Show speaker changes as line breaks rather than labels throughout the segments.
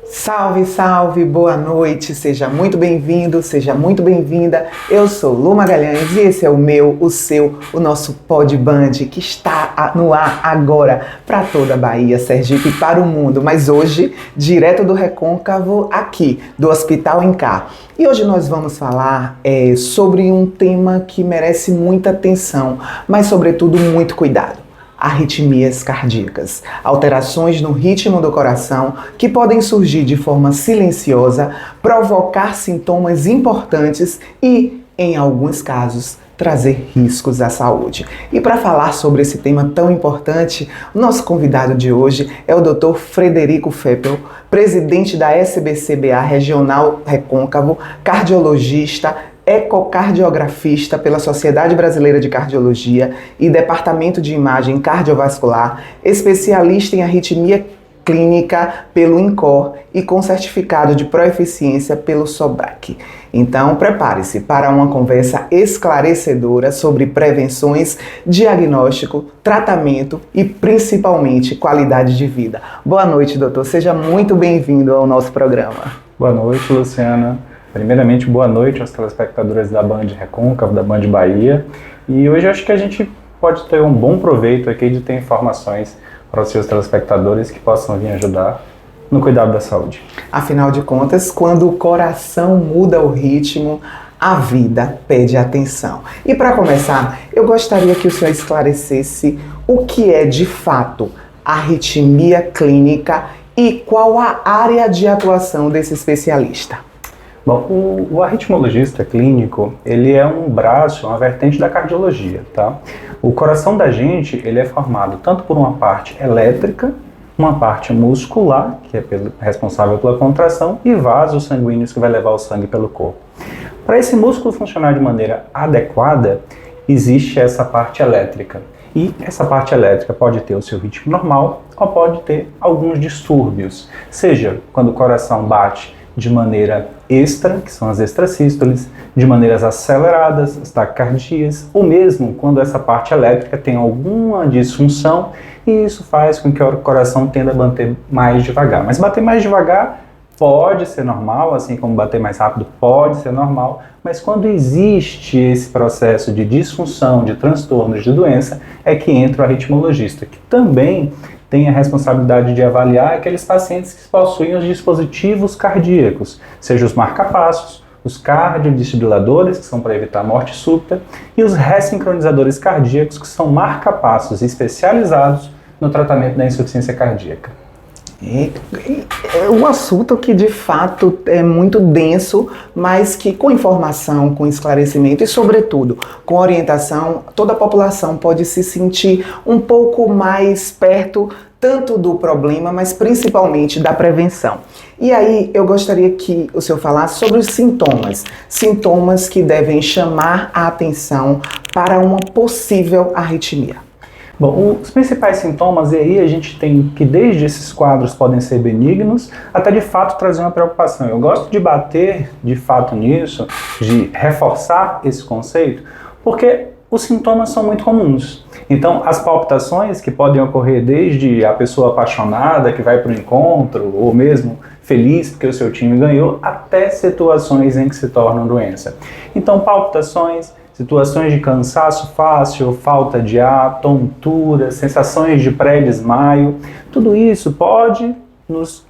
Salve, salve, boa noite, seja muito bem-vindo, seja muito bem-vinda. Eu sou Lu Magalhães e esse é o meu, o seu, o nosso Pod Band que está no ar agora para toda a Bahia, Sergipe e para o mundo. Mas hoje, direto do Recôncavo, aqui, do Hospital Incá. E hoje nós vamos falar sobre um tema que merece muita atenção, mas sobretudo muito cuidado. Arritmias cardíacas, alterações no ritmo do coração que podem surgir de forma silenciosa, provocar sintomas importantes e, em alguns casos, trazer riscos à saúde. E para falar sobre esse tema tão importante, o nosso convidado de hoje é o Dr. Frederico Feppel, presidente da SBCBA Regional Recôncavo, cardiologista, ecocardiografista pela Sociedade Brasileira de Cardiologia e Departamento de Imagem Cardiovascular, especialista em arritmia clínica pelo INCOR e com certificado de proeficiência pelo SOBRAC. Então, prepare-se para uma conversa esclarecedora sobre prevenções, diagnóstico, tratamento e, principalmente, qualidade de vida. Boa noite, doutor. Seja muito bem-vindo ao nosso programa.
Boa noite, Luciana. Primeiramente, boa noite aos telespectadores da Band Recôncavo, da Band Bahia. E hoje eu acho que a gente pode ter um bom proveito aqui de ter informações para os seus telespectadores que possam vir ajudar no cuidado da saúde.
Afinal de contas, quando o coração muda o ritmo, a vida pede atenção. E para começar, eu gostaria que o senhor esclarecesse o que é de fato arritmia clínica e qual a área de atuação desse especialista.
Bom, o arritmologista clínico, ele é um braço, uma vertente da cardiologia, tá? O coração da gente, ele é formado tanto por uma parte elétrica, uma parte muscular, que é responsável pela contração, e vasos sanguíneos que vai levar o sangue pelo corpo. Para esse músculo funcionar de maneira adequada, existe essa parte elétrica. E essa parte elétrica pode ter o seu ritmo normal ou pode ter alguns distúrbios, seja quando o coração bate de maneira extra, que são as extrasístoles, de maneiras aceleradas, as taquicardias, ou mesmo quando essa parte elétrica tem alguma disfunção e isso faz com que o coração tenda a bater mais devagar. Mas bater mais devagar pode ser normal, assim como bater mais rápido pode ser normal, mas quando existe esse processo de disfunção, de transtorno, de doença, é que entra o arritmologista, que também tem a responsabilidade de avaliar aqueles pacientes que possuem os dispositivos cardíacos, seja os marcapassos, os cardiodesfibriladores, que são para evitar morte súbita, e os ressincronizadores cardíacos, que são marcapassos especializados no tratamento da insuficiência cardíaca.
É um assunto que de fato é muito denso, mas que com informação, com esclarecimento e sobretudo com orientação, toda a população pode se sentir um pouco mais perto tanto do problema, mas principalmente da prevenção. E aí eu gostaria que o senhor falasse sobre os sintomas que devem chamar a atenção para uma possível arritmia.
Bom, os principais sintomas, e aí a gente tem que desde esses quadros podem ser benignos, até de fato trazer uma preocupação. Eu gosto de bater de fato nisso, de reforçar esse conceito, porque os sintomas são muito comuns. Então, as palpitações que podem ocorrer desde a pessoa apaixonada que vai para o encontro, ou mesmo feliz porque o seu time ganhou, até situações em que se tornam doença. Então, palpitações, situações de cansaço fácil, falta de ar, tontura, sensações de pré-desmaio, tudo isso pode nos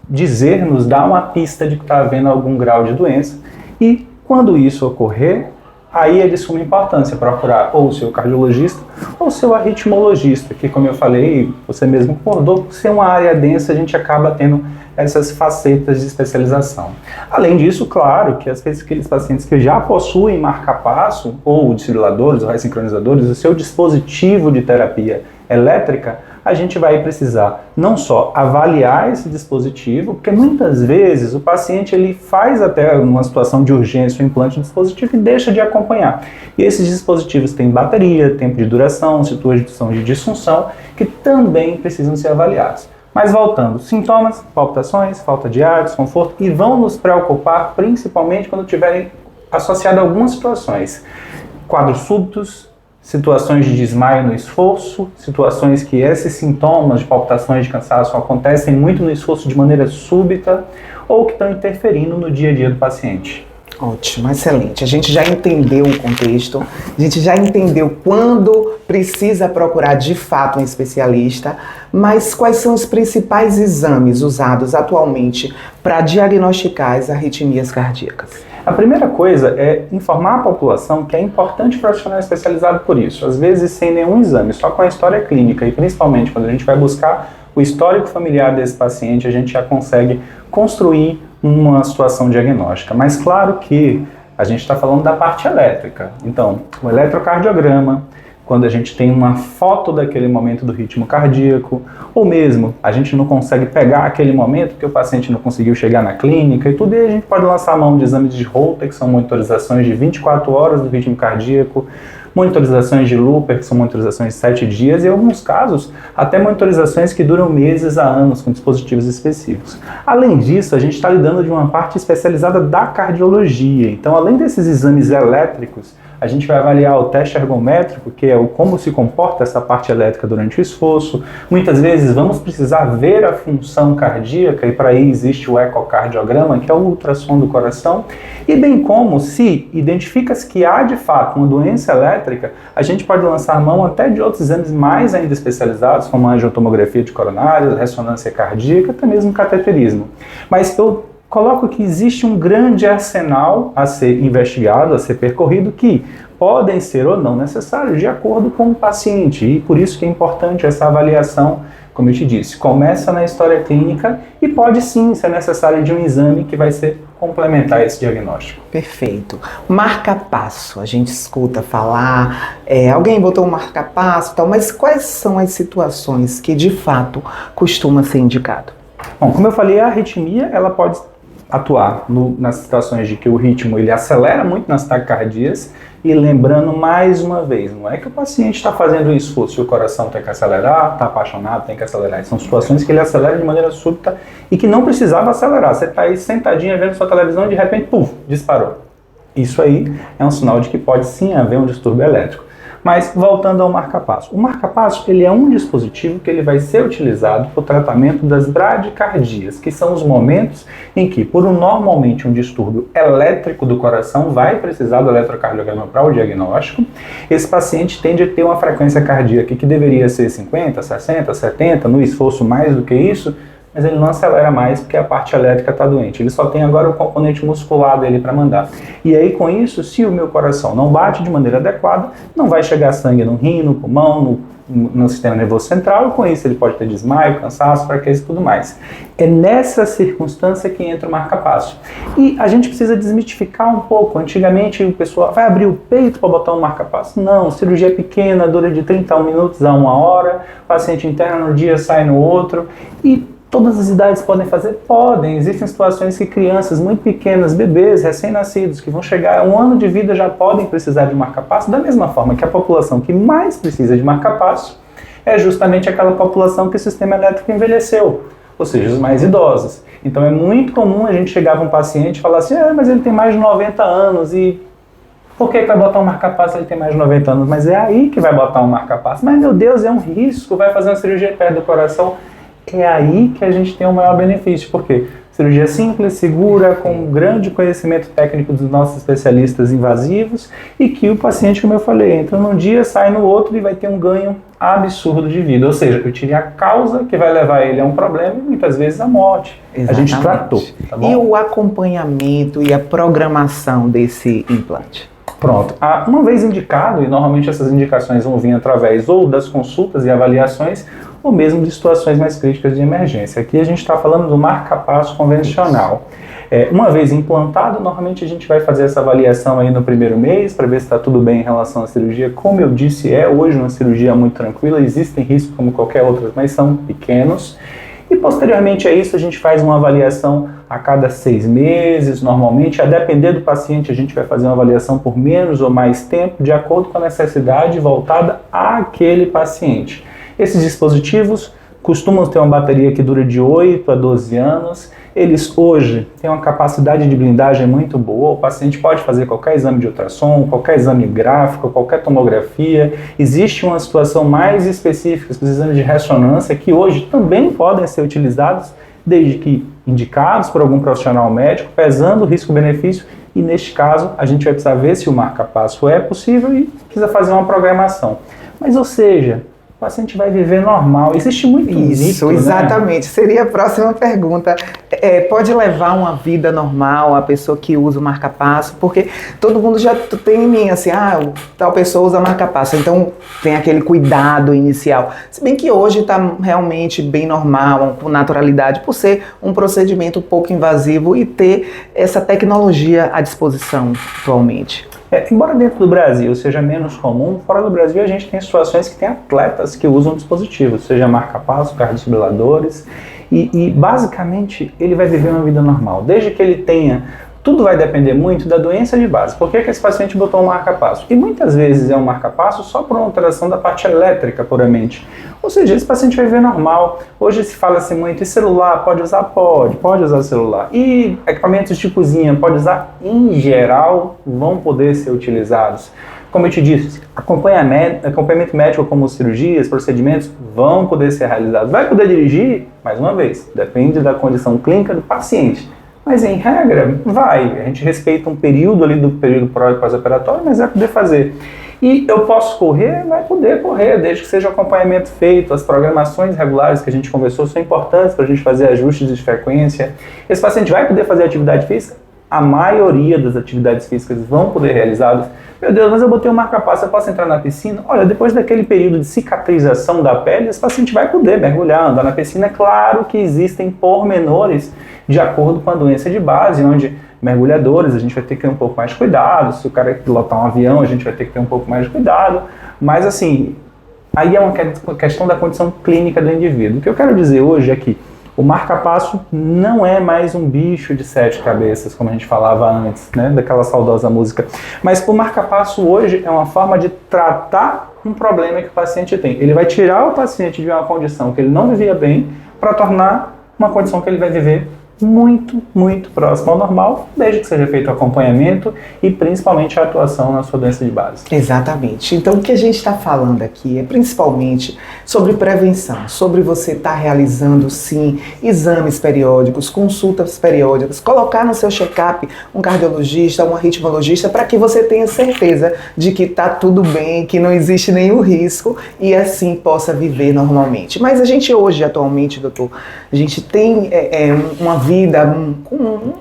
dar uma pista de que está havendo algum grau de doença. E quando isso ocorrer, aí é de suma importância procurar ou o seu cardiologista ou o seu arritmologista, que, como eu falei, você mesmo concordou, por ser uma área densa, a gente acaba tendo essas facetas de especialização. Além disso, claro, que às vezes aqueles pacientes que já possuem marca-passo, ou desfibriladores, ou ressincronizadores, o seu dispositivo de terapia elétrica, a gente vai precisar não só avaliar esse dispositivo, porque muitas vezes o paciente ele faz até uma situação de urgência o implante do dispositivo e deixa de acompanhar. E esses dispositivos têm bateria, tempo de duração, situação de disfunção, que também precisam ser avaliados. Mas voltando, sintomas, palpitações, falta de ar, desconforto, e vão nos preocupar principalmente quando tiverem associado a algumas situações. Quadros súbitos, situações de desmaio no esforço, situações que esses sintomas de palpitações de cansaço acontecem muito no esforço de maneira súbita ou que estão interferindo no dia a dia do paciente.
Ótimo, excelente. A gente já entendeu o contexto, a gente já entendeu quando precisa procurar de fato um especialista, mas quais são os principais exames usados atualmente para diagnosticar as arritmias cardíacas?
A primeira coisa é informar a população que é importante o profissional especializado por isso, às vezes sem nenhum exame, só com a história clínica e principalmente quando a gente vai buscar o histórico familiar desse paciente, a gente já consegue construir uma situação diagnóstica. Mas claro que a gente está falando da parte elétrica. Então, o eletrocardiograma, quando a gente tem uma foto daquele momento do ritmo cardíaco, ou mesmo a gente não consegue pegar aquele momento porque o paciente não conseguiu chegar na clínica e tudo, e a gente pode lançar a mão de exames de Holter, que são monitorizações de 24 horas do ritmo cardíaco, monitorizações de Looper, que são monitorizações de 7 dias, e em alguns casos, até monitorizações que duram meses a anos, com dispositivos específicos. Além disso, a gente está lidando de uma parte especializada da cardiologia. Então, além desses exames elétricos, a gente vai avaliar o teste ergométrico, que é o como se comporta essa parte elétrica durante o esforço. Muitas vezes vamos precisar ver a função cardíaca e para aí existe o ecocardiograma, que é o ultrassom do coração. E bem como se identifica-se que há de fato uma doença elétrica, a gente pode lançar a mão até de outros exames mais ainda especializados, como a angiotomografia de coronários, ressonância cardíaca, até mesmo cateterismo. Mas eu coloco que existe um grande arsenal a ser investigado, a ser percorrido, que podem ser ou não necessários de acordo com o paciente. E por isso que é importante essa avaliação, como eu te disse, começa na história clínica e pode sim ser necessário de um exame que vai ser complementar esse diagnóstico.
Perfeito. Marca-passo, a gente escuta falar, alguém botou um marca-passo e tal, mas quais são as situações que de fato costuma ser indicado?
Bom, como eu falei, a arritmia ela pode atuar nas situações de que o ritmo ele acelera muito nas taquicardias e lembrando mais uma vez, não é que o paciente está fazendo um esforço e o coração tem que acelerar, está apaixonado, tem que acelerar. São situações que ele acelera de maneira súbita e que não precisava acelerar. Você está aí sentadinha vendo sua televisão e de repente, puf, disparou. Isso aí é um sinal de que pode sim haver um distúrbio elétrico. Mas voltando ao marca-passo. O marca-passo ele é um dispositivo que ele vai ser utilizado para o tratamento das bradicardias, que são os momentos em que, normalmente um distúrbio elétrico do coração vai precisar do eletrocardiograma para o diagnóstico. Esse paciente tende a ter uma frequência cardíaca que deveria ser 50, 60, 70, no esforço mais do que isso, mas ele não acelera mais porque a parte elétrica está doente. Ele só tem agora o componente muscular dele para mandar. E aí, com isso, se o meu coração não bate de maneira adequada, não vai chegar sangue no rim, no pulmão, no sistema nervoso central, e com isso ele pode ter desmaio, cansaço, fraqueza e tudo mais. É nessa circunstância que entra o marca-passo. E a gente precisa desmitificar um pouco. Antigamente o pessoal vai abrir o peito para botar um marca-passo. Não, cirurgia pequena, dura de 30 minutos a 1 hora, paciente interna no dia, sai no outro, e todas as idades podem fazer? Podem. Existem situações que crianças muito pequenas, bebês, recém-nascidos, que vão chegar a 1 ano de vida já podem precisar de marca-passo, da mesma forma que a população que mais precisa de marca-passo é justamente aquela população que o sistema elétrico envelheceu, ou seja, os mais idosos. Então é muito comum a gente chegar para um paciente e falar assim, mas ele tem mais de 90 anos e por que vai botar um marca-passo se ele tem mais de 90 anos? Mas é aí que vai botar um marca-passo. Mas meu Deus, é um risco, vai fazer uma cirurgia perto do coração. É aí que a gente tem o maior benefício, porque cirurgia simples, segura, com um grande conhecimento técnico dos nossos especialistas invasivos e que o paciente, como eu falei, entra num dia, sai no outro e vai ter um ganho absurdo de vida. Ou seja, eu tirei a causa que vai levar ele a um problema e muitas vezes a morte.
Exatamente.
A gente tratou. Tá bom?
E o acompanhamento e a programação desse implante?
Pronto. Uma vez indicado, e normalmente essas indicações vão vir através ou das consultas e avaliações, ou mesmo de situações mais críticas de emergência. Aqui a gente está falando do marca-passo convencional. Uma vez implantado, normalmente a gente vai fazer essa avaliação aí no primeiro mês, para ver se está tudo bem em relação à cirurgia. Como eu disse, hoje uma cirurgia muito tranquila, existem riscos como qualquer outra, mas são pequenos. E posteriormente a isso a gente faz uma avaliação a cada 6 meses, normalmente, a depender do paciente a gente vai fazer uma avaliação por menos ou mais tempo, de acordo com a necessidade voltada àquele paciente. Esses dispositivos costumam ter uma bateria que dura de 8 a 12 anos. Eles hoje têm uma capacidade de blindagem muito boa, o paciente pode fazer qualquer exame de ultrassom, qualquer exame gráfico, qualquer tomografia. Existe uma situação mais específica, os exames de ressonância, que hoje também podem ser utilizados, desde que indicados por algum profissional médico, pesando o risco-benefício, e neste caso a gente vai precisar ver se o marca-passo é possível e precisa fazer uma programação. Mas, ou seja, o paciente vai viver normal. Existe muito
isso,
mito,
exatamente.
Né?
Seria a próxima pergunta. Pode levar uma vida normal a pessoa que usa o marca-passo? Porque todo mundo já tem em mim, assim, tal pessoa usa marca-passo, então tem aquele cuidado inicial. Se bem que hoje está realmente bem normal, com naturalidade, por ser um procedimento pouco invasivo e ter essa tecnologia à disposição atualmente.
Embora dentro do Brasil seja menos comum, fora do Brasil a gente tem situações que tem atletas que usam dispositivos, seja marca-passo, cardiofibriladores, e basicamente ele vai viver uma vida normal, desde que ele tenha. Tudo vai depender muito da doença de base. Por que esse paciente botou um marca-passo? E muitas vezes é um marca-passo só por uma alteração da parte elétrica puramente. Ou seja, esse paciente vai viver normal. Hoje se fala assim muito, e celular, pode usar? Pode usar celular. E equipamentos de cozinha, pode usar? Em geral, vão poder ser utilizados. Como eu te disse, acompanhamento médico como cirurgias, procedimentos, vão poder ser realizados. Vai poder dirigir? Mais uma vez, depende da condição clínica do paciente. Mas, em regra, vai. A gente respeita um período ali do período pós-operatório, mas vai poder fazer. E eu posso correr? Vai poder correr, desde que seja o acompanhamento feito. As programações regulares que a gente conversou são importantes para a gente fazer ajustes de frequência. Esse paciente vai poder fazer atividade física? A maioria das atividades físicas vão poder realizadas. Meu Deus, mas eu botei um marca-passo, eu posso entrar na piscina? Olha, depois daquele período de cicatrização da pele, esse paciente vai poder mergulhar, andar na piscina. É claro que existem pormenores de acordo com a doença de base, onde mergulhadores a gente vai ter que ter um pouco mais de cuidado, se o cara pilotar um avião a gente vai ter que ter um pouco mais de cuidado, mas assim, aí é uma questão da condição clínica do indivíduo. O que eu quero dizer hoje é que o marca-passo não é mais um bicho de 7 cabeças, como a gente falava antes, né, daquela saudosa música. Mas o marca-passo hoje é uma forma de tratar um problema que o paciente tem. Ele vai tirar o paciente de uma condição que ele não vivia bem para tornar uma condição que ele vai viver muito, muito próximo ao normal, desde que seja feito o acompanhamento e principalmente a atuação na sua doença de base.
Exatamente. Então o que a gente está falando aqui é principalmente sobre prevenção, sobre você estar realizando sim exames periódicos, consultas periódicas, colocar no seu check-up um cardiologista, um arritmologista, para que você tenha certeza de que está tudo bem, que não existe nenhum risco e assim possa viver normalmente. Mas a gente hoje, atualmente, doutor, a gente tem uma vida com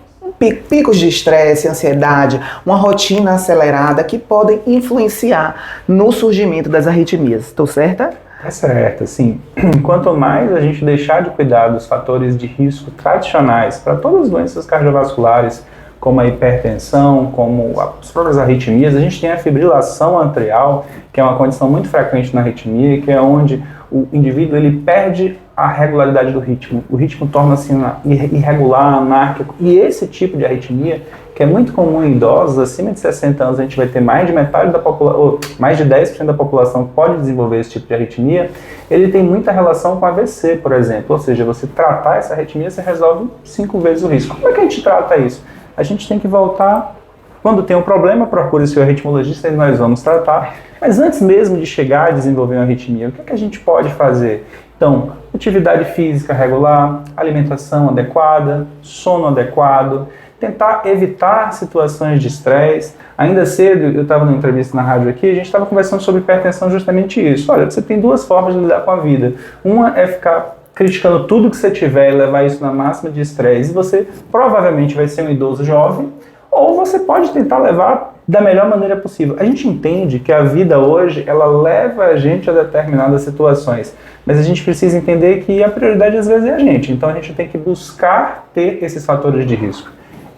picos de estresse, ansiedade, uma rotina acelerada que podem influenciar no surgimento das arritmias. Estou certa?
É certo, sim. Quanto mais a gente deixar de cuidar dos fatores de risco tradicionais para todas as doenças cardiovasculares, como a hipertensão, como as próprias arritmias, a gente tem a fibrilação atrial, que é uma condição muito frequente na arritmia, que é onde o indivíduo ele perde a regularidade do ritmo. O ritmo torna-se irregular, anárquico. E esse tipo de arritmia, que é muito comum em idosos, acima de 60 anos, a gente vai ter mais de metade da população, ou mais de 10% da população que pode desenvolver esse tipo de arritmia, ele tem muita relação com AVC, por exemplo. Ou seja, você tratar essa arritmia, você resolve 5 vezes o risco. Como é que a gente trata isso? A gente tem que voltar, quando tem um problema, procure o seu arritmologista e nós vamos tratar. Mas antes mesmo de chegar a desenvolver uma arritmia, o que a gente pode fazer? Então, atividade física regular, alimentação adequada, sono adequado, tentar evitar situações de estresse. Ainda cedo, eu estava numa entrevista na rádio aqui, a gente estava conversando sobre hipertensão, justamente isso. Olha, você tem 2 formas de lidar com a vida. Uma é ficar criticando tudo que você tiver e levar isso na máxima de estresse, e você provavelmente vai ser um idoso jovem, ou você pode tentar levar da melhor maneira possível. A gente entende que a vida hoje, ela leva a gente a determinadas situações, mas a gente precisa entender que a prioridade às vezes é a gente, então a gente tem que buscar ter esses fatores de risco.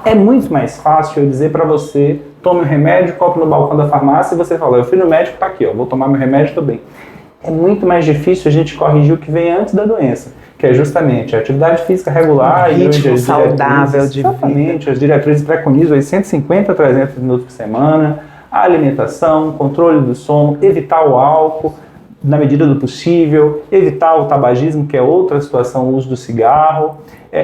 É muito mais fácil eu dizer para você, tome o remédio, compre no balcão da farmácia, e você fala, eu fui no médico, tá aqui, ó, vou tomar meu remédio, tô bem. É muito mais difícil a gente corrigir o que vem antes da doença, que é justamente a atividade física regular,
ritmo saudável de
vida. As diretrizes preconizam aí 150 a 300 minutos por semana, a alimentação, controle do sono, evitar o álcool. na medida do possível, evitar o tabagismo, que é outra situação, o uso do cigarro,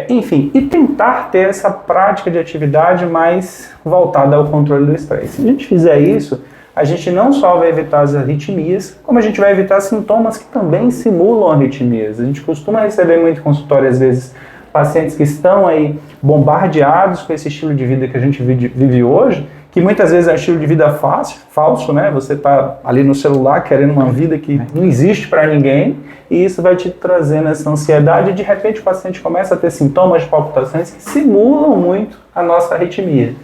enfim, e tentar ter essa prática de atividade mais voltada ao controle do estresse. Se a gente fizer isso, a gente não só vai evitar as arritmias, como a gente vai evitar sintomas que também simulam arritmias. A gente costuma receber muito em consultório, às vezes, pacientes que estão aí bombardeados com esse estilo de vida que a gente vive hoje, que muitas vezes é um estilo de vida falso, né? Você está ali no celular querendo uma vida que não existe para ninguém, e isso vai te trazendo essa ansiedade, e de repente o paciente começa a ter sintomas de palpitações que simulam muito a nossa arritmia.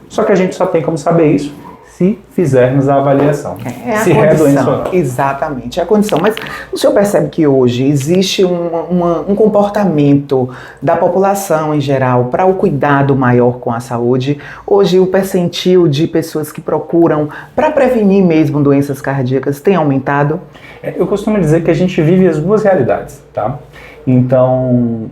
Só que a gente só tem como saber isso se fizermos a avaliação.
Se é a condição. Exatamente, é a condição. Mas o senhor percebe que hoje existe um comportamento da população em geral para o cuidado maior com a saúde? Hoje o percentil de pessoas que procuram para prevenir mesmo doenças cardíacas tem aumentado?
Eu costumo dizer que a gente vive as duas realidades, tá? Então,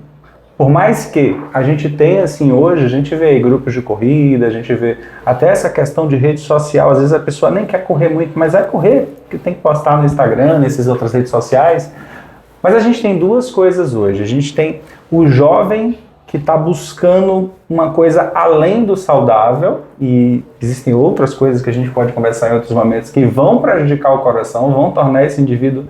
por mais que a gente tenha, assim, hoje, a gente vê aí grupos de corrida, a gente vê até essa questão de rede social, às vezes a pessoa nem quer correr muito, mas vai correr, porque tem que postar no Instagram, nessas outras redes sociais. Mas a gente tem duas coisas hoje. A gente tem o jovem que está buscando uma coisa além do saudável, e existem outras coisas que a gente pode conversar em outros momentos que vão prejudicar o coração, vão tornar esse indivíduo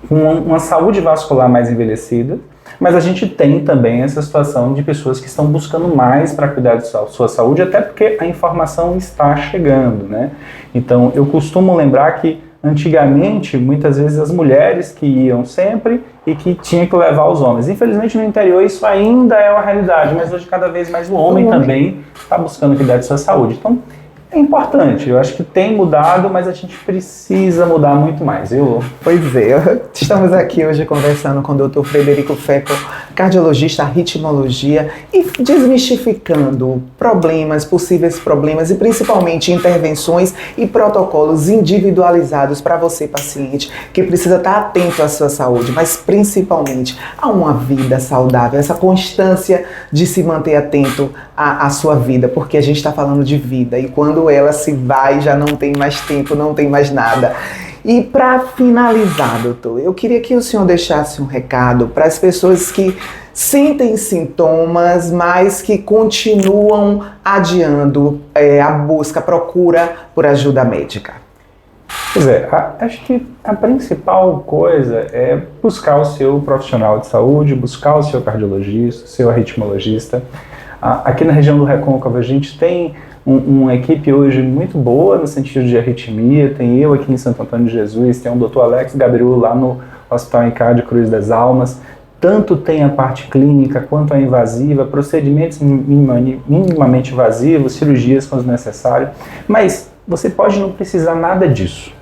com uma saúde vascular mais envelhecida. Mas a gente tem também essa situação de pessoas que estão buscando mais para cuidar de sua saúde, até porque a informação está chegando, né? Então, eu costumo lembrar que antigamente, muitas vezes as mulheres que iam sempre e que tinham que levar os homens. Infelizmente, no interior isso ainda é uma realidade, mas hoje cada vez mais o homem também está buscando cuidar de sua saúde. Então, é importante, eu acho que tem mudado, mas a gente precisa mudar muito mais, viu?
Pois é, estamos aqui hoje conversando com o Dr. Frederico Feppel, cardiologista, arritmologia, e desmistificando problemas, possíveis problemas e principalmente intervenções e protocolos individualizados para você, paciente, que precisa estar atento à sua saúde, mas principalmente a uma vida saudável, essa constância de se manter atento à sua vida, porque a gente está falando de vida, e quando ela se vai, já não tem mais tempo, não tem mais nada. E para finalizar, doutor, eu queria que o senhor deixasse um recado para as pessoas que sentem sintomas, mas que continuam adiando a busca, a procura por ajuda médica.
Pois é, acho que a principal coisa é buscar o seu profissional de saúde, buscar o seu cardiologista, o seu arritmologista. Aqui na região do Recôncavo a gente tem uma equipe hoje muito boa no sentido de arritmia. Tem eu aqui em Santo Antônio de Jesus, tem o Dr. Alex Gabriel lá no Hospital Encade Cruz das Almas. Tanto tem a parte clínica quanto a invasiva, procedimentos minimamente invasivos, cirurgias quando necessário. Mas você pode não precisar nada disso.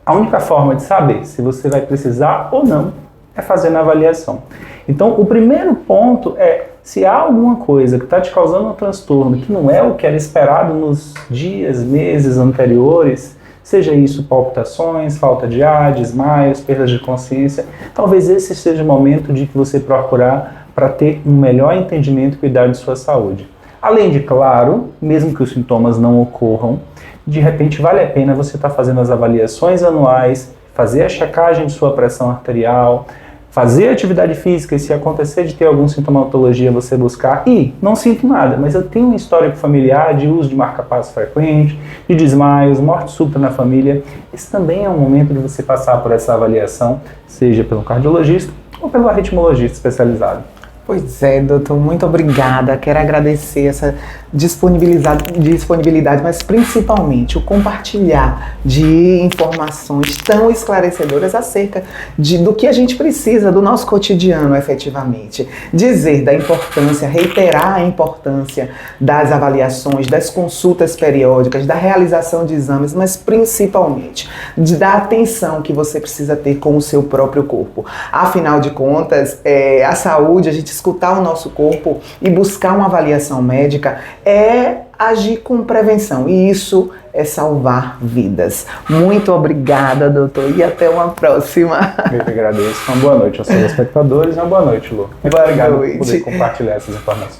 A única forma de saber se você vai precisar ou não é fazendo a avaliação. Então, o primeiro ponto é, se há alguma coisa que está te causando um transtorno que não é o que era esperado nos dias, meses anteriores, seja isso palpitações, falta de ar, desmaios, perdas de consciência, talvez esse seja o momento de que você procurar para ter um melhor entendimento e cuidar de sua saúde. Além de, claro, mesmo que os sintomas não ocorram, de repente vale a pena você estar fazendo as avaliações anuais, fazer a checagem de sua pressão arterial, fazer atividade física e se acontecer de ter alguma sintomatologia você buscar, e não sinto nada, mas eu tenho um histórico familiar de uso de marca-passo frequente, de desmaios, morte súbita na família. Esse também é um momento de você passar por essa avaliação, seja pelo cardiologista ou pelo arritmologista especializado.
Pois é, doutor, muito obrigada. Quero agradecer essa disponibilidade, mas principalmente o compartilhar de informações tão esclarecedoras acerca do que a gente precisa do nosso cotidiano, efetivamente. Dizer da importância, reiterar a importância das avaliações, das consultas periódicas, da realização de exames, mas principalmente da atenção que você precisa ter com o seu próprio corpo. Afinal de contas, a saúde, a gente escutar o nosso corpo e buscar uma avaliação médica é agir com prevenção, e isso é salvar vidas. Muito obrigada, doutor, e até uma próxima.
Eu que agradeço. Uma boa noite aos telespectadores e uma boa noite, Lu. Muito obrigado por poder compartilhar essas informações.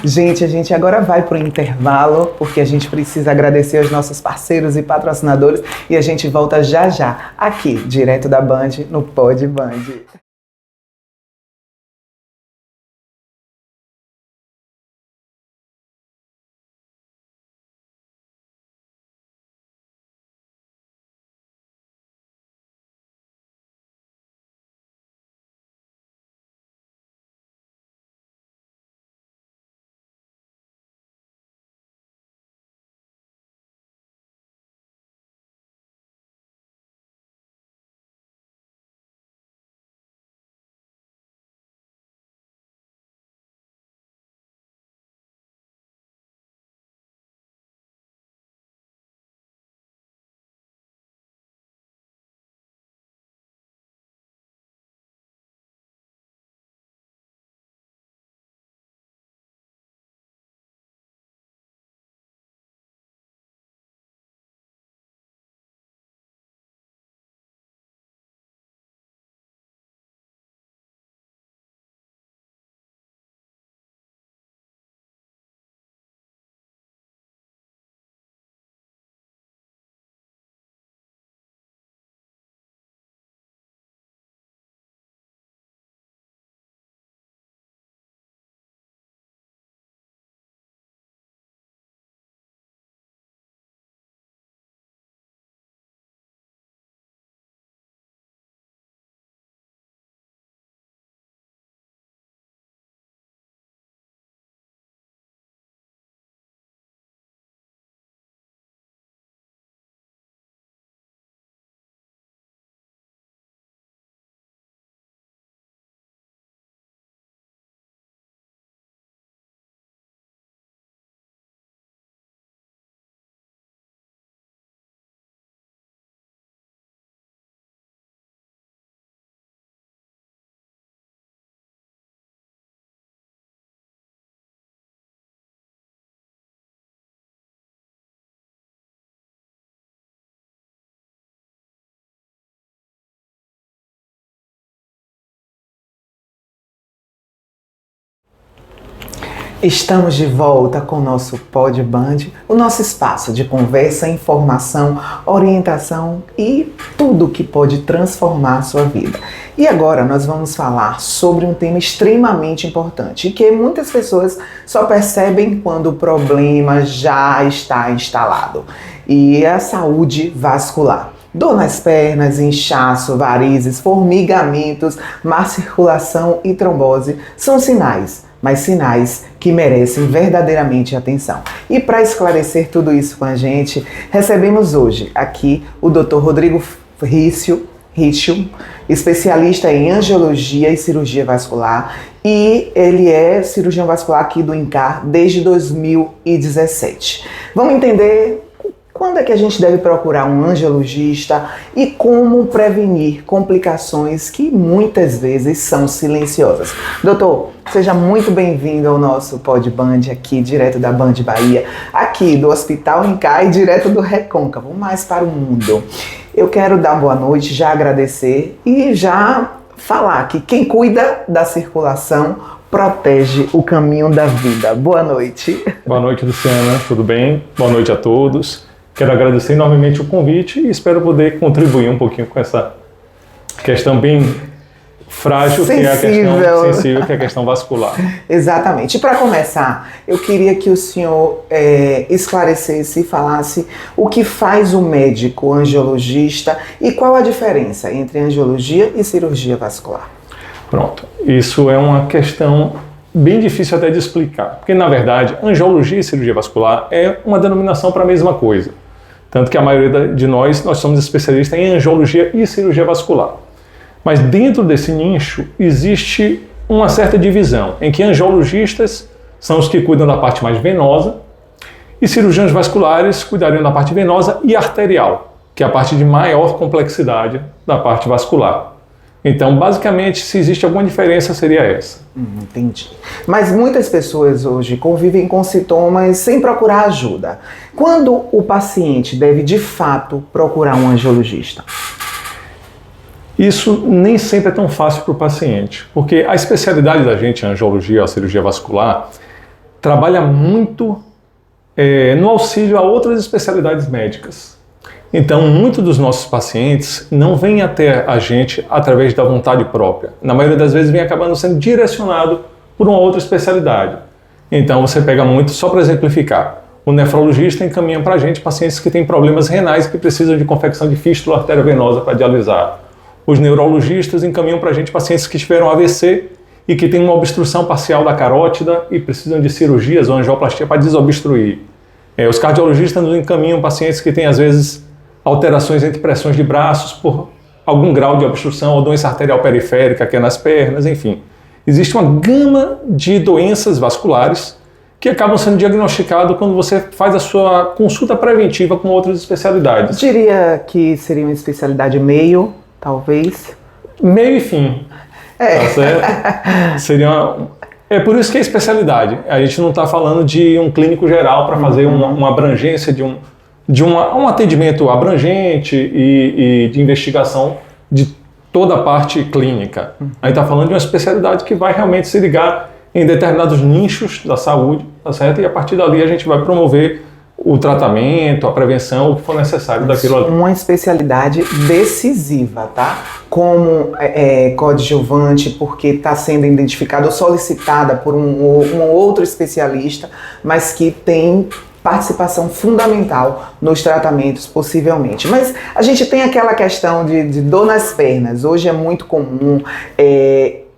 Gente, a gente agora vai para o intervalo, porque a gente precisa agradecer aos nossos parceiros e patrocinadores e a gente volta já já, aqui, direto da Band, no Pod Band. Estamos de volta com o nosso Pod Band, o nosso espaço de conversa, informação, orientação e tudo que pode transformar a sua vida. E agora nós vamos falar sobre um tema extremamente importante e que muitas pessoas só percebem quando o problema já está instalado. E é a saúde vascular. Dor nas pernas, inchaço, varizes, formigamentos, má circulação e trombose são sinais, mas sinais que merecem verdadeiramente atenção. E para esclarecer tudo isso com a gente, recebemos hoje aqui o Dr. Rodrigo Rício, especialista em angiologia e cirurgia vascular, e ele é cirurgião vascular aqui do INCAR desde 2017. Vamos entender quando é que a gente deve procurar um angiologista e como prevenir complicações que muitas vezes são silenciosas. Doutor, seja muito bem-vindo ao nosso Pod Band aqui, direto da Band Bahia, aqui do Hospital INCAR e direto do Recôncavo, mais para o mundo. Eu quero dar boa noite, já agradecer e já falar que quem cuida da circulação protege o caminho da vida. Boa noite.
Boa noite, Luciana. Tudo bem? Boa noite a todos. Quero agradecer enormemente o convite e espero poder contribuir um pouquinho com essa questão bem frágil, que é a questão sensível, que é a questão vascular.
Exatamente. E para começar, eu queria que o senhor esclarecesse e falasse o que faz o médico angiologista e qual a diferença entre angiologia e cirurgia vascular.
Pronto. Isso é uma questão bem difícil até de explicar, porque na verdade angiologia e cirurgia vascular é uma denominação para a mesma coisa. Tanto que a maioria de nós somos especialistas em angiologia e cirurgia vascular. Mas dentro desse nicho existe uma certa divisão, em que angiologistas são os que cuidam da parte mais venosa e cirurgiões vasculares cuidariam da parte venosa e arterial, que é a parte de maior complexidade da parte vascular. Então, basicamente, se existe alguma diferença, seria essa.
Entendi. Mas muitas pessoas hoje convivem com sintomas sem procurar ajuda. Quando o paciente deve, de fato, procurar um angiologista?
Isso nem sempre é tão fácil para o paciente, porque a especialidade da gente, a angiologia, a cirurgia vascular, trabalha muito no auxílio a outras especialidades médicas. Então, muitos dos nossos pacientes não vêm até a gente através da vontade própria. Na maioria das vezes, vem acabando sendo direcionado por uma outra especialidade. Então, você pega muito, só para exemplificar, o nefrologista encaminha para a gente pacientes que têm problemas renais que precisam de confecção de fístula arteriovenosa para dialisar. Os neurologistas encaminham para a gente pacientes que tiveram AVC e que têm uma obstrução parcial da carótida e precisam de cirurgias ou angioplastia para desobstruir. Os cardiologistas nos encaminham pacientes que têm, às vezes, alterações entre pressões de braços por algum grau de obstrução ou doença arterial periférica, que é nas pernas, enfim. Existe uma gama de doenças vasculares que acabam sendo diagnosticadas quando você faz a sua consulta preventiva com outras especialidades.
Diria que seria uma especialidade meio, talvez?
Meio e fim. Tá certo? É por isso que é especialidade. A gente não está falando de um clínico geral para fazer uma abrangência de um atendimento abrangente e de investigação de toda a parte clínica. A gente está falando de uma especialidade que vai realmente se ligar em determinados nichos da saúde, tá certo? E a partir dali a gente vai promover o tratamento, a prevenção, o que for necessário daquilo ali.
Uma especialidade decisiva, tá? Como coadjuvante, porque está sendo identificada ou solicitada por um outro especialista, mas que tem participação fundamental nos tratamentos, possivelmente. Mas a gente tem aquela questão de dor nas pernas. Hoje é muito comum.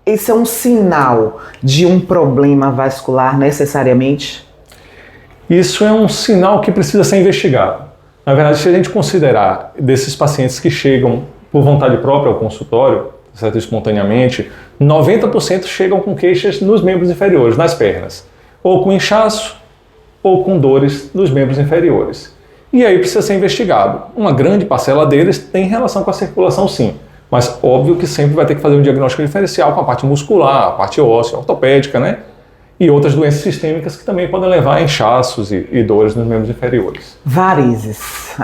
Esse é um sinal de um problema vascular necessariamente?
Isso é um sinal que precisa ser investigado. Na verdade, se a gente considerar desses pacientes que chegam por vontade própria ao consultório, certo, espontaneamente, 90% chegam com queixas nos membros inferiores, nas pernas, ou com inchaço, ou com dores nos membros inferiores. E aí precisa ser investigado. Uma grande parcela deles tem relação com a circulação, sim, mas óbvio que sempre vai ter que fazer um diagnóstico diferencial com a parte muscular, a parte óssea, ortopédica, né? E outras doenças sistêmicas que também podem levar a inchaços e dores nos membros inferiores.
Varizes.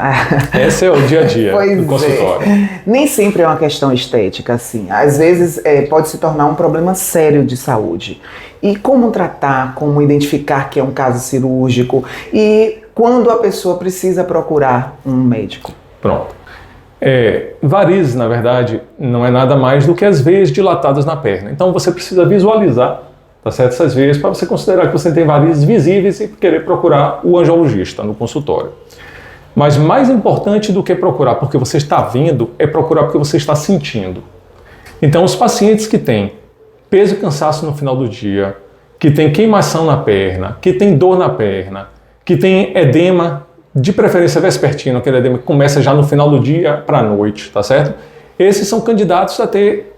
Esse é o dia a dia do consultório.
Nem sempre é uma questão estética, assim. Às vezes pode se tornar um problema sério de saúde. E como tratar, como identificar que é um caso cirúrgico e quando a pessoa precisa procurar um médico?
Pronto. Varizes, na verdade, não é nada mais do que as veias dilatadas na perna. Então você precisa visualizar, tá certo, essas veias para você considerar que você tem varizes visíveis e querer procurar o angiologista no consultório. Mas mais importante do que procurar porque você está vendo é procurar porque você está sentindo. Então os pacientes que têm peso e cansaço no final do dia, que tem queimação na perna, que tem dor na perna, que tem edema, de preferência vespertino, aquele edema que começa já no final do dia para a noite, tá certo? Esses são candidatos a ter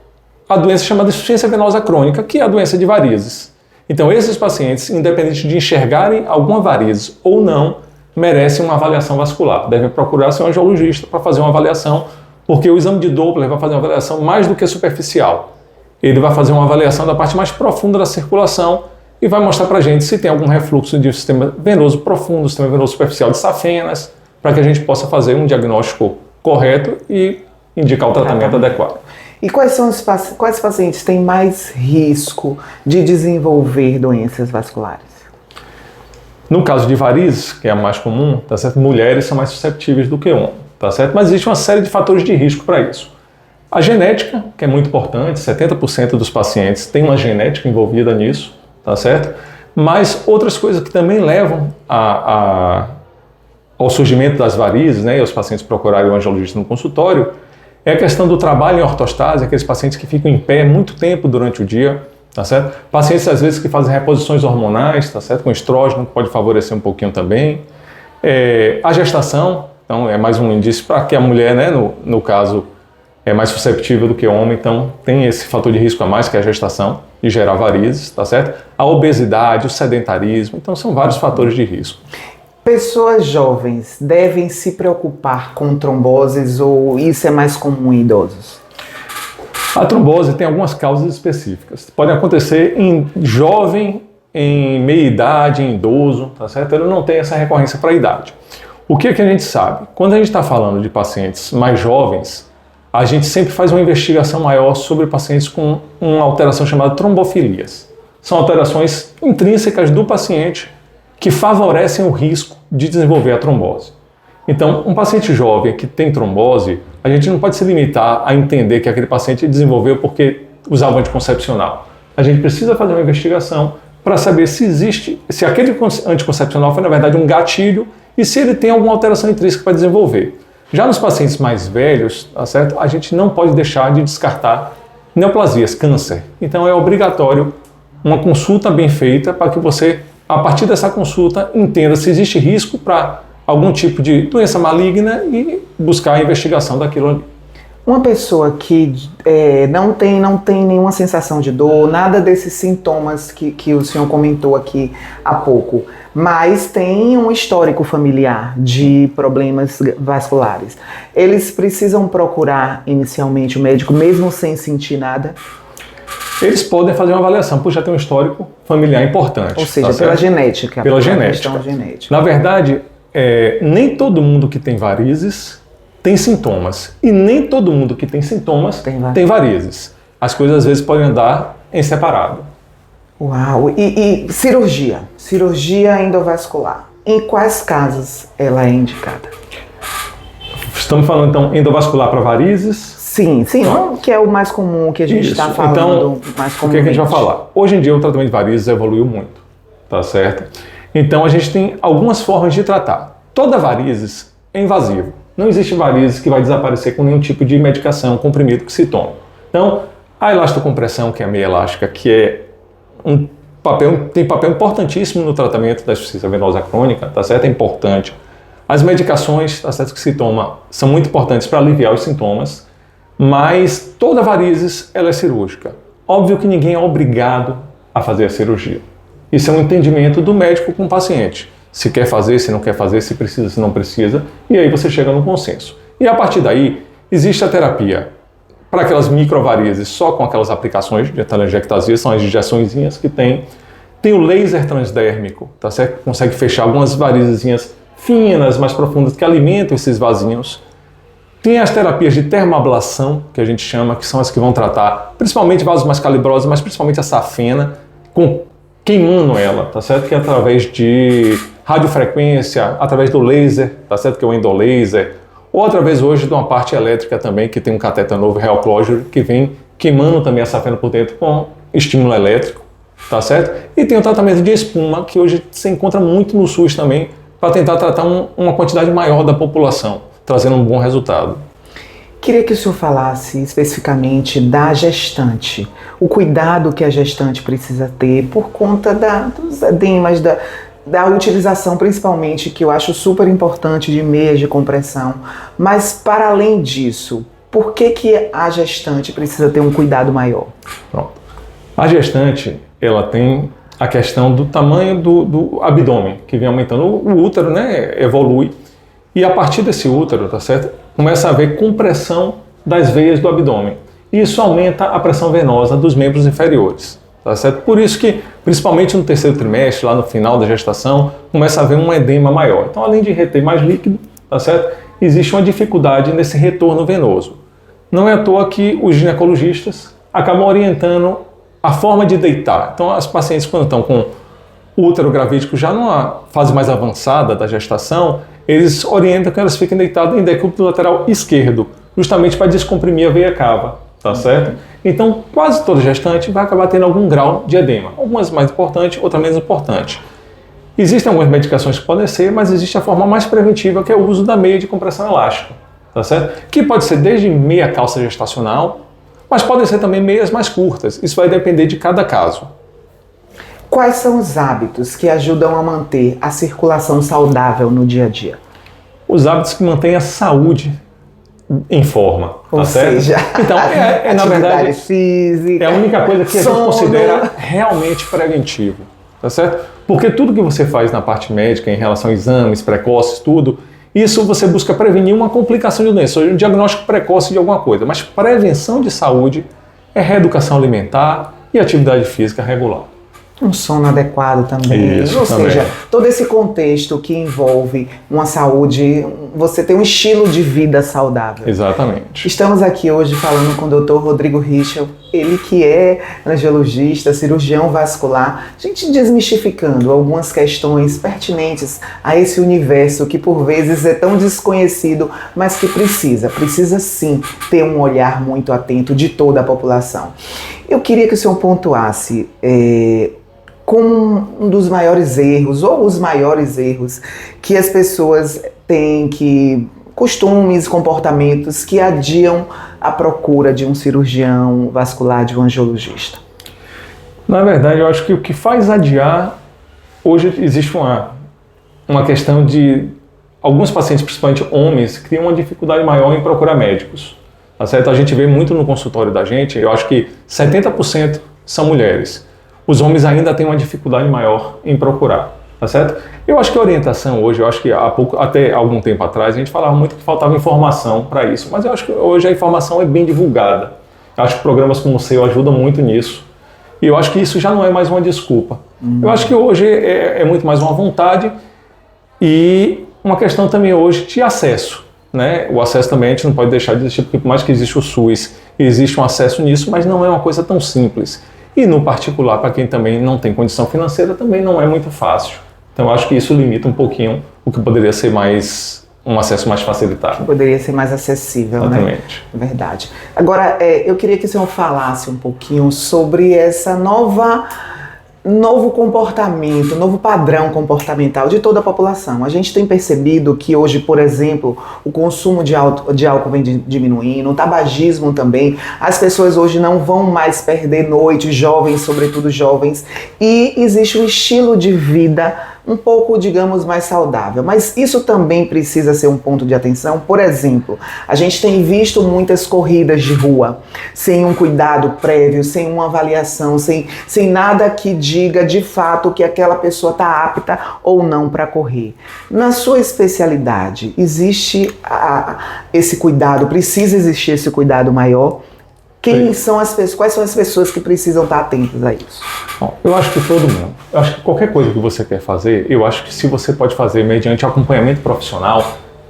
a doença chamada insuficiência venosa crônica, que é a doença de varizes. Então esses pacientes, independente de enxergarem alguma varizes ou não, merecem uma avaliação vascular. Devem procurar seu angiologista para fazer uma avaliação, porque o exame de Doppler vai fazer uma avaliação mais do que superficial. Ele vai fazer uma avaliação da parte mais profunda da circulação e vai mostrar para a gente se tem algum refluxo de sistema venoso profundo, sistema venoso superficial de safenas, para que a gente possa fazer um diagnóstico correto e indicar o tratamento adequado.
E quais pacientes têm mais risco de desenvolver doenças vasculares?
No caso de varizes, que é a mais comum, tá certo? Mulheres são mais susceptíveis do que homens, tá certo? Mas existe uma série de fatores de risco para isso. A genética, que é muito importante, 70% dos pacientes têm uma genética envolvida nisso, tá certo? Mas outras coisas que também levam ao surgimento das varizes, né, e os pacientes procurarem o angiologista no consultório, é a questão do trabalho em ortostase, aqueles pacientes que ficam em pé muito tempo durante o dia, tá certo? Pacientes às vezes que fazem reposições hormonais, tá certo? Com estrógeno, que pode favorecer um pouquinho também. A gestação, então é mais um indício para que a mulher, né, no caso, é mais susceptível do que o homem, então tem esse fator de risco a mais, que é a gestação, de gerar varizes, tá certo? A obesidade, o sedentarismo, então são vários fatores de risco.
Pessoas jovens devem se preocupar com tromboses ou isso é mais comum em idosos?
A trombose tem algumas causas específicas. Pode acontecer em jovem, em meia-idade, em idoso, tá certo? Ele não tem essa recorrência para a idade. O que é que a gente sabe? Quando a gente está falando de pacientes mais jovens, a gente sempre faz uma investigação maior sobre pacientes com uma alteração chamada trombofilias. São alterações intrínsecas do paciente que favorecem o risco de desenvolver a trombose. Então, um paciente jovem que tem trombose, a gente não pode se limitar a entender que aquele paciente desenvolveu porque usava anticoncepcional. A gente precisa fazer uma investigação para saber se aquele anticoncepcional foi, na verdade, um gatilho e se ele tem alguma alteração intrínseca para desenvolver. Já nos pacientes mais velhos, tá certo? A gente não pode deixar de descartar neoplasias, câncer. Então, é obrigatório uma consulta bem feita para que você, a partir dessa consulta, entenda se existe risco para algum tipo de doença maligna e buscar a investigação daquilo ali.
Uma pessoa que não tem nenhuma sensação de dor, nada desses sintomas que o senhor comentou aqui há pouco, mas tem um histórico familiar de problemas vasculares, eles precisam procurar inicialmente o médico mesmo sem sentir nada?
Eles podem fazer uma avaliação, por já ter um histórico familiar importante.
Ou seja, pela genética.
Pela genética. Na verdade, nem todo mundo que tem varizes tem sintomas. E nem todo mundo que tem sintomas tem varizes. As coisas às vezes podem andar em separado.
Uau! E cirurgia? Cirurgia endovascular. Em quais casos ela é indicada?
Estamos falando então endovascular para varizes?
Sim, que é o mais comum que a gente está falando.
Então, mais o que a gente vai falar? Hoje em dia o tratamento de varizes evoluiu muito, tá certo? Então a gente tem algumas formas de tratar. Toda varizes é invasiva. Não existe varizes que vai desaparecer com nenhum tipo de medicação, comprimido que se toma. Então, a elastocompressão, que é a meia elástica, que é tem papel importantíssimo no tratamento da insuficiência venosa crônica, tá certo? É importante. As medicações, tá certo, que se toma são muito importantes para aliviar os sintomas, mas toda varizes ela é cirúrgica. Óbvio que ninguém é obrigado a fazer a cirurgia. Isso é um entendimento do médico com o paciente. Se quer fazer, se não quer fazer, se precisa, se não precisa, e aí você chega no consenso. E a partir daí, existe a terapia para aquelas microvarizes, só com aquelas aplicações de telangiectasia, são as injeçõezinhas que tem. Tem o laser transdérmico, tá certo? Consegue fechar algumas varizezinhas finas, mais profundas, que alimentam esses vasinhos. Tem as terapias de termoablação, que a gente chama, que são as que vão tratar principalmente vasos mais calibrosos, mas principalmente a safena, queimando ela, tá certo? Que é através de radiofrequência, através do laser, tá certo? Que é o endolaser, ou através hoje de uma parte elétrica também, que tem um cateter novo, Real Closure, que vem queimando também a safena por dentro com estímulo elétrico, tá certo? E tem o tratamento de espuma, que hoje se encontra muito no SUS também, para tentar tratar uma quantidade maior da população, trazendo um bom resultado.
Queria que o senhor falasse especificamente da gestante, o cuidado que a gestante precisa ter por conta dos edemas, da utilização principalmente, que eu acho super importante, de meias de compressão. Mas para além disso, por que a gestante precisa ter um cuidado maior?
Pronto. A gestante, ela tem a questão do tamanho do abdômen, que vem aumentando. O útero, né, evolui. E a partir desse útero, tá certo? Começa a haver compressão das veias do abdômen. E isso aumenta a pressão venosa dos membros inferiores, tá certo? Por isso que, principalmente no terceiro trimestre, lá no final da gestação, começa a haver um edema maior. Então, além de reter mais líquido, tá certo? Existe uma dificuldade nesse retorno venoso. Não é à toa que os ginecologistas acabam orientando a forma de deitar. Então, as pacientes, quando estão com útero gravídico já numa fase mais avançada da gestação, eles orientam que elas fiquem deitadas em decúbito lateral esquerdo, justamente para descomprimir a veia cava, tá certo? Então, quase toda gestante vai acabar tendo algum grau de edema, algumas mais importantes, outras menos importantes. Existem algumas medicações que podem ser, mas existe a forma mais preventiva, que é o uso da meia de compressão elástica, tá certo? Que pode ser desde meia calça gestacional, mas podem ser também meias mais curtas. Isso vai depender de cada caso.
Quais são os hábitos que ajudam a manter a circulação saudável no dia a dia?
Os hábitos que mantêm a saúde em forma,
Ou
tá certo?
seja,
então, na verdade,
física,
é a única coisa que a gente considera realmente preventivo, tá certo? Porque tudo que você faz na parte médica, em relação a exames precoces, tudo, isso você busca prevenir uma complicação de doença, um diagnóstico precoce de alguma coisa, mas prevenção de saúde é reeducação alimentar e atividade física regular.
Um sono adequado também.
Isso,
Ou
também.
seja, todo esse contexto que envolve uma saúde, você tem um estilo de vida saudável.
Exatamente.
Estamos aqui hoje falando com o Dr. Rodrigo Richel, ele que é angiologista, cirurgião vascular, a gente desmistificando algumas questões pertinentes a esse universo que por vezes é tão desconhecido, mas que precisa sim ter um olhar muito atento de toda a população. Eu queria que o senhor pontuasse com um dos maiores erros, ou os maiores erros, que as pessoas têm, costumes, comportamentos que adiam a procura de um cirurgião vascular, de um angiologista.
Na verdade, eu acho que o que faz adiar, hoje existe uma questão de alguns pacientes, principalmente homens, criam uma dificuldade maior em procurar médicos. Tá certo? A gente vê muito no consultório da gente, eu acho que 70% são mulheres. Os homens ainda têm uma dificuldade maior em procurar, tá certo? Eu acho que a orientação hoje, eu acho que até algum tempo atrás, a gente falava muito que faltava informação para isso, mas eu acho que hoje a informação é bem divulgada. Eu acho que programas como o seu ajudam muito nisso. E eu acho que isso já não é mais uma desculpa. Eu acho que hoje é muito mais uma vontade e uma questão também hoje de acesso, né? O acesso também a gente não pode deixar de existir, porque por mais que exista o SUS, existe um acesso nisso, mas não é uma coisa tão simples. E no particular, para quem também não tem condição financeira, também não é muito fácil. Então eu acho que isso limita um pouquinho o que poderia ser um acesso mais facilitado.
Poderia ser mais acessível,
Exatamente.
Né? Verdade. Agora, eu queria que o senhor falasse um pouquinho sobre essa novo comportamento, novo padrão comportamental de toda a população. A gente tem percebido que hoje, por exemplo, o consumo de álcool vem diminuindo, o tabagismo também. As pessoas hoje não vão mais perder noite, jovens, sobretudo jovens, e existe um estilo de vida um pouco, digamos, mais saudável. Mas isso também precisa ser um ponto de atenção. Por exemplo, a gente tem visto muitas corridas de rua sem um cuidado prévio, sem uma avaliação, sem nada que diga de fato que aquela pessoa está apta ou não para correr. Na sua especialidade, existe esse cuidado, precisa existir esse cuidado maior? Quais são as pessoas que precisam estar atentas a isso?
Bom, eu acho que todo mundo. Eu acho que qualquer coisa que você quer fazer, eu acho que se você pode fazer mediante acompanhamento profissional,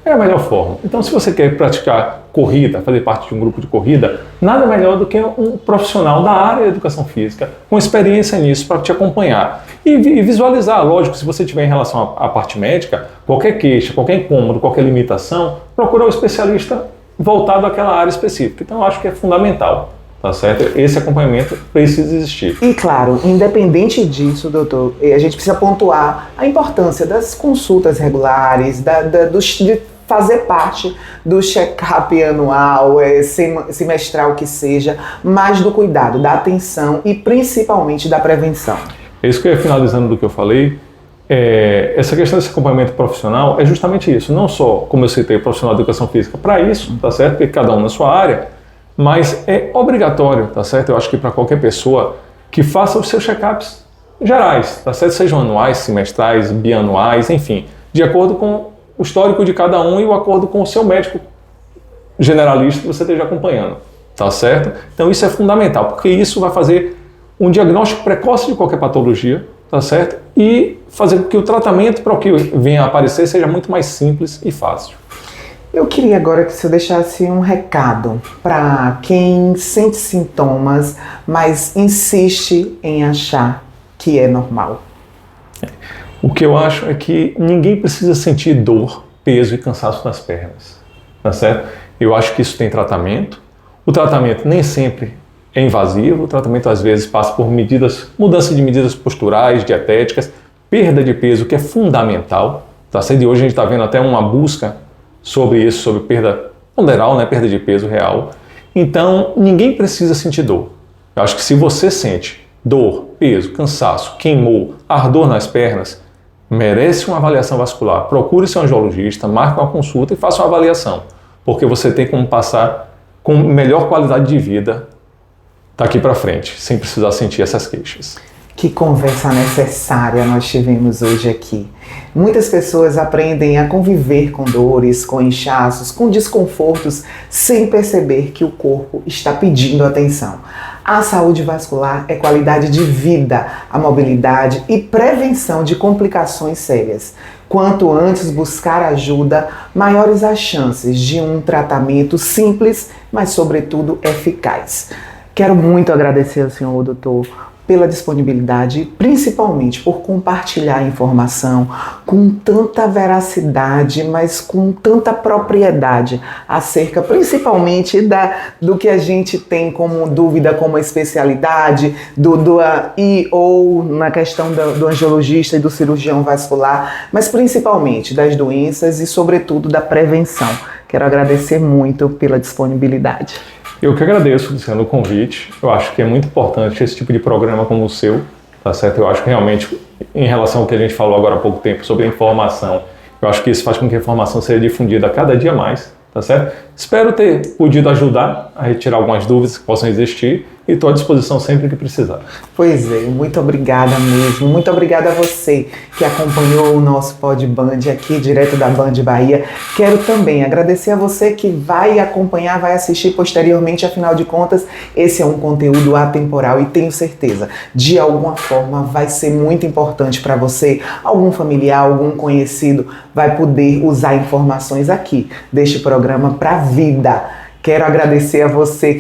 é a melhor forma. Então, se você quer praticar corrida, fazer parte de um grupo de corrida, nada melhor do que um profissional da área da educação física, com experiência nisso, para te acompanhar. E visualizar, lógico, se você tiver em relação à parte médica, qualquer queixa, qualquer incômodo, qualquer limitação, procurar um especialista voltado àquela área específica. Então, eu acho que é fundamental, tá certo? Esse acompanhamento precisa existir.
E, claro, independente disso, doutor, a gente precisa pontuar a importância das consultas regulares, de fazer parte do check-up anual, semestral que seja, mas do cuidado, da atenção e principalmente da prevenção.
É isso que eu ia finalizando do que eu falei. Essa questão desse acompanhamento profissional é justamente isso, não só, como eu citei, o profissional de educação física para isso, tá certo? Porque cada um na sua área, mas é obrigatório, tá certo? Eu acho que para qualquer pessoa que faça os seus check-ups gerais, tá certo? Sejam anuais, semestrais, bianuais, enfim, de acordo com o histórico de cada um e o acordo com o seu médico generalista que você esteja acompanhando, tá certo? Então isso é fundamental, porque isso vai fazer um diagnóstico precoce de qualquer patologia, tá certo? E fazer com que o tratamento para o que venha a aparecer seja muito mais simples e fácil.
Eu queria agora que o senhor deixasse um recado para quem sente sintomas, mas insiste em achar que é normal.
O que eu acho é que ninguém precisa sentir dor, peso e cansaço nas pernas, tá certo? Eu acho que isso tem tratamento. O tratamento nem sempre é invasivo, o tratamento às vezes passa por mudança de medidas posturais, dietéticas, perda de peso, que é fundamental, tá certo? E hoje a gente está vendo até uma busca sobre isso, sobre perda ponderal, né? Perda de peso real. Então, ninguém precisa sentir dor. Eu acho que se você sente dor, peso, cansaço, queimou, ardor nas pernas, merece uma avaliação vascular. Procure seu angiologista, marque uma consulta e faça uma avaliação, porque você tem como passar com melhor qualidade de vida daqui para frente, sem precisar sentir essas queixas.
Que conversa necessária nós tivemos hoje aqui. Muitas pessoas aprendem a conviver com dores, com inchaços, com desconfortos, sem perceber que o corpo está pedindo atenção. A saúde vascular é qualidade de vida, a mobilidade e prevenção de complicações sérias. Quanto antes buscar ajuda, maiores as chances de um tratamento simples, mas sobretudo eficaz. Quero muito agradecer ao senhor doutor pela disponibilidade, principalmente por compartilhar a informação com tanta veracidade, mas com tanta propriedade acerca principalmente do que a gente tem como dúvida, como especialidade, ou na questão do angiologista e do cirurgião vascular, mas principalmente das doenças e sobretudo da prevenção. Quero agradecer muito pela disponibilidade.
Eu que agradeço, Luciano, o convite. Eu acho que é muito importante esse tipo de programa como o seu, tá certo? Eu acho que realmente, em relação ao que a gente falou agora há pouco tempo sobre a informação, eu acho que isso faz com que a informação seja difundida a cada dia mais, tá certo? Espero ter podido ajudar a retirar algumas dúvidas que possam existir e estou à disposição sempre que precisar.
Pois é, muito obrigada mesmo. Muito obrigada a você que acompanhou o nosso Pod Band aqui, direto da Band Bahia. Quero também agradecer a você que vai acompanhar, vai assistir posteriormente. Afinal de contas, esse é um conteúdo atemporal e tenho certeza, de alguma forma, vai ser muito importante para você. Algum familiar, algum conhecido vai poder usar informações aqui deste programa para a vida. Quero agradecer a você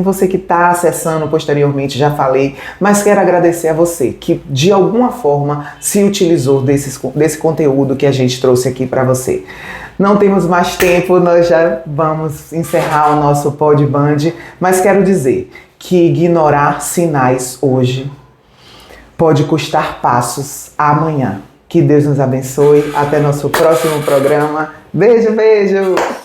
você que está acessando posteriormente, já falei, mas quero agradecer a você que de alguma forma se utilizou desse conteúdo que a gente trouxe aqui para você. Não temos mais tempo, nós já vamos encerrar o nosso Pod Band, mas quero dizer que ignorar sinais hoje pode custar passos amanhã. Que Deus nos abençoe. Até nosso próximo programa. Beijo, beijo!